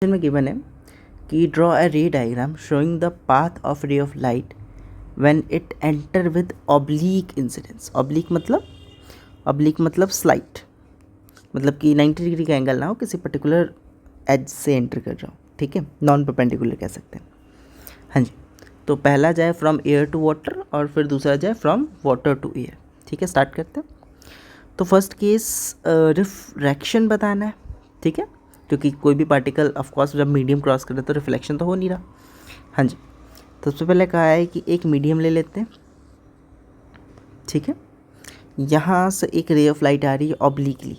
में गिवन है कि ड्रॉ अ रे diagram showing the path of ray of light when it enter with oblique incidence. Oblique मतलब slight, मतलब कि 90 डिग्री का एंगल ना हो, किसी पर्टिकुलर एज से एंटर कर रहा हो, ठीक है, नॉन परपेंडिकुलर कह सकते हैं। हाँ जी, तो पहला जाए फ्रॉम एयर टू वाटर और फिर दूसरा जाए फ्रॉम वाटर टू एयर। ठीक है, स्टार्ट करते हैं। तो फर्स्ट केस रिफ्रैक्शन बताना है, ठीक है, क्योंकि कोई भी पार्टिकल ऑफ कोर्स जब मीडियम क्रॉस करे तो रिफ्लेक्शन तो हो नहीं रहा। हाँ जी, तो सबसे पहले कहा है कि एक मीडियम ले लेते हैं, ठीक है, यहाँ से एक रे ऑफ लाइट आ रही है ऑब्लिकली,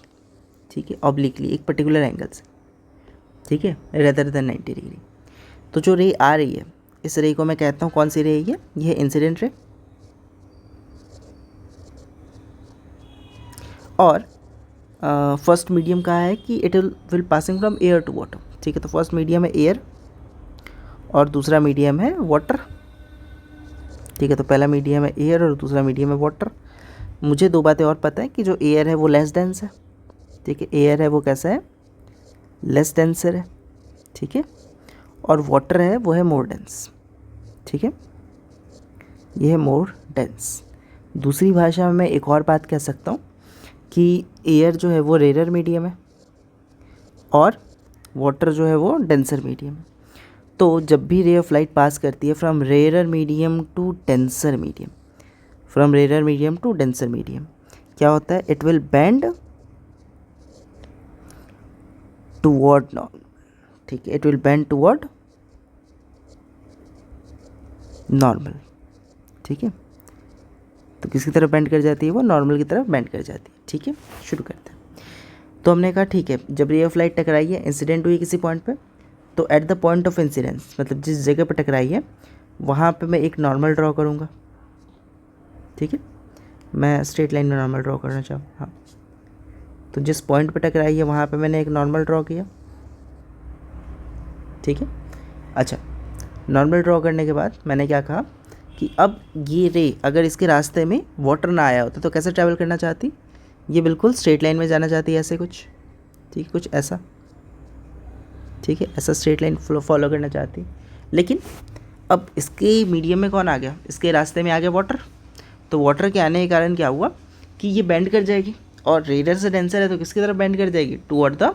ठीक है, ऑब्लिकली एक पर्टिकुलर एंगल से, ठीक है, रेदर देन 90 डिग्री। तो जो रे आ रही है, इस रे को मैं कहता हूँ कौन सी रे है ये इंसिडेंट रे। और फर्स्ट मीडियम कहा है कि it will passing from air to water, ठीक है, तो फर्स्ट मीडियम है एयर और दूसरा मीडियम है वाटर, ठीक है, तो पहला मीडियम है एयर और दूसरा मीडियम है वाटर। मुझे दो बातें और पता है कि जो एयर है वो लेस डेंस है, ठीक है, एयर है वो कैसा है, लेस डेंसर है, ठीक है, और वाटर है वो है मोर डेंस, ठीक है, ये है मोर डेंस। दूसरी भाषा में मैं एक और बात कह सकता हूँ कि एयर जो है वो रेयर मीडियम है और वाटर जो है वो डेंसर मीडियम है। तो जब भी रे ऑफ लाइट पास करती है from rare medium to denser medium, from rare medium to denser medium, क्या होता है, it will bend toward normal, ठीक है, it will bend toward normal, ठीक है, तो किसकी तरफ बेंड कर जाती है, वो नॉर्मल की तरफ बेंड कर जाती है, ठीक है। शुरू करते हैं। तो हमने कहा ठीक है, जब रे ऑफ लाइट टकराई है, इंसिडेंट हुई किसी पॉइंट पे, तो at the point of incidence, मतलब जिस जगह पर टकराई है वहाँ पे मैं एक नॉर्मल ड्रॉ करूँगा, ठीक है, मैं स्ट्रेट लाइन में नॉर्मल ड्रॉ करना चाहूँ, हाँ, तो जिस पॉइंट पे टकराई है वहाँ पे मैंने एक नॉर्मल ड्रॉ किया, ठीक है। अच्छा, नॉर्मल ड्रॉ करने के बाद मैंने क्या कहा कि अब ये रे अगर इसके रास्ते में वाटर ना आया होता तो कैसे ट्रैवल करना चाहती, ये बिल्कुल स्ट्रेट लाइन में जाना चाहती है, ऐसे कुछ, ठीक है, कुछ ऐसा, ठीक है, ऐसा स्ट्रेट लाइन फॉलो करना चाहती। लेकिन अब इसके मीडियम में कौन आ गया, इसके रास्ते में आ गया वाटर, तो वाटर के आने के कारण क्या हुआ कि ये बेंड कर जाएगी और रेडर से डेंसर है तो किसकी तरफ बेंड कर जाएगी, टूवर्ड द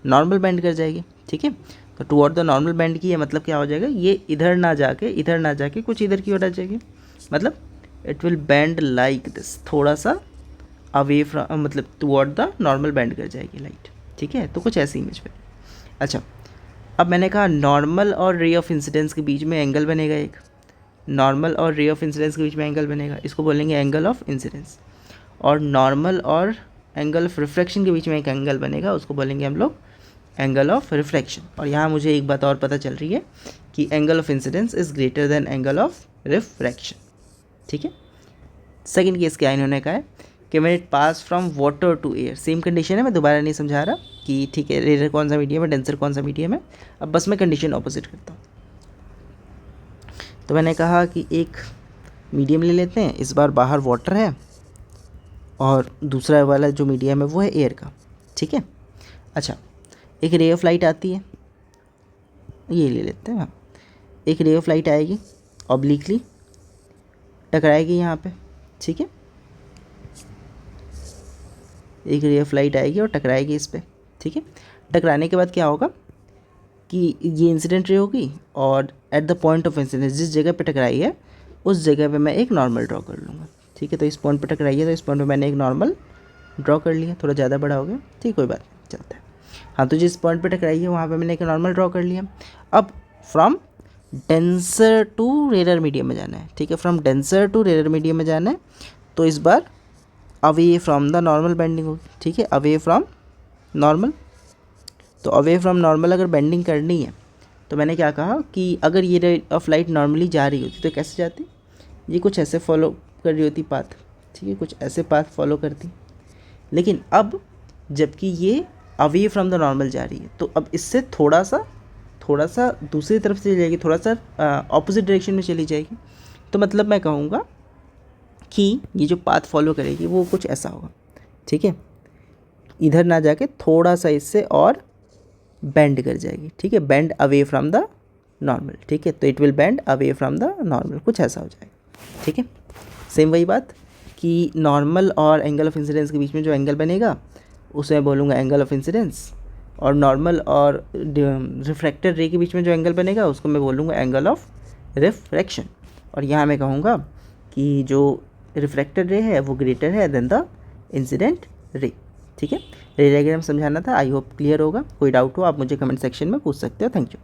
नॉर्मल बेंड कर जाएगी, ठीक है। तो टूवर्ड द नॉर्मल बेंड की है मतलब क्या हो जाएगा, ये इधर ना जाके कुछ इधर की ओर आ जाएगी, मतलब it will bend like this, थोड़ा सा अवे फ्रॉम, मतलब टूवर्ड द नॉर्मल बेंड कर जाएगी लाइट, ठीक है, तो कुछ ऐसी इमेज पे। अच्छा, अब मैंने कहा नॉर्मल और रे ऑफ इंसिडेंस के बीच में एंगल बनेगा, एक नॉर्मल और रे ऑफ इंसिडेंस के बीच में एंगल बनेगा, इसको बोलेंगे एंगल ऑफ इंसिडेंस। और नॉर्मल और एंगल ऑफ रिफ्रैक्शन के बीच में एक एंगल बनेगा, उसको बोलेंगे हम लोग एंगल ऑफ रिफ्रैक्शन। और यहाँ मुझे एक बात और पता चल रही है कि angle of incidence is greater than angle of refraction, ठीक है। सेकेंड केस क्या इन्होंने कहा है कि when it pass from water to air, same condition है, मैं दोबारा नहीं समझा रहा कि ठीक है रेयर कौन सा मीडियम है, डेंसर कौन सा मीडियम है, अब बस मैं कंडीशन ऑपोजिट करता हूँ। तो मैंने कहा कि एक मीडियम ले लेते हैं, इस बार बाहर वाटर है और दूसरा वाला जो मीडियम है वो है एयर का, ठीक है। अच्छा, एक रे ऑफ लाइट आती है, ये ले लेते हैं, हाँ, एक रे ऑफ लाइट आएगी ऑब्लिकली, टकराएगी यहाँ पे, ठीक है, एक रे ऑफ लाइट आएगी और टकराएगी इस पर, ठीक है। टकराने के बाद क्या होगा कि ये इंसिडेंट रे होगी और at the point of incidence, जिस जगह पे टकराई है उस जगह पे मैं एक नॉर्मल ड्रॉ कर लूँगा, ठीक है। तो इस पॉइंट पे टकराई है तो इस पॉइंट पे मैंने एक नॉर्मल ड्रॉ कर लिया, थोड़ा ज़्यादा बड़ा हो गया, ठीक, कोई बात नहीं, चलता है। हाँ, तो जिस पॉइंट पे टकराई है वहाँ पे मैंने एक नॉर्मल ड्रॉ कर लिया। अब from denser to rare medium में जाना है, ठीक है, from denser to rare medium में जाना है, तो इस बार away from the normal bending होगी, ठीक है, अवे फ्रॉम नॉर्मल। तो अवे फ्रॉम नॉर्मल अगर बेंडिंग करनी है तो मैंने क्या कहा कि अगर ये रे ऑफ लाइट नॉर्मली जा रही होती तो कैसे जाती, ये कुछ ऐसे फॉलो कर रही होती पाथ, ठीक है, कुछ ऐसे पाथ फॉलो करती। लेकिन अब जबकि ये अवे फ्रॉम द नॉर्मल जा रही है तो अब इससे थोड़ा सा दूसरी तरफ से चली जाएगी, थोड़ा सा ऑपोजिट डायरेक्शन में चली जाएगी। तो मतलब मैं कहूँगा कि ये जो पाथ फॉलो करेगी वो कुछ ऐसा होगा, ठीक है, इधर ना जाके थोड़ा सा इससे और बेंड कर जाएगी, ठीक है, bend away from the normal, ठीक है, तो it will bend away from the normal, कुछ ऐसा हो जाएगा, ठीक है। सेम वही बात कि नॉर्मल और एंगल ऑफ इंसिडेंस के बीच में जो एंगल बनेगा उसे मैं बोलूँगा एंगल ऑफ इंसिडेंस, और नॉर्मल और रिफ्रैक्टेड रे के बीच में जो एंगल बनेगा उसको मैं बोलूँगा एंगल ऑफ रिफ्रैक्शन। और यहाँ मैं कहूँगा कि जो रिफ्रैक्टेड रे है वो ग्रेटर है देन द इंसिडेंट रे, ठीक है। रे डायग्राम समझाना था, आई होप क्लियर होगा। कोई डाउट हो आप मुझे कमेंट सेक्शन में पूछ सकते हो। Thank you.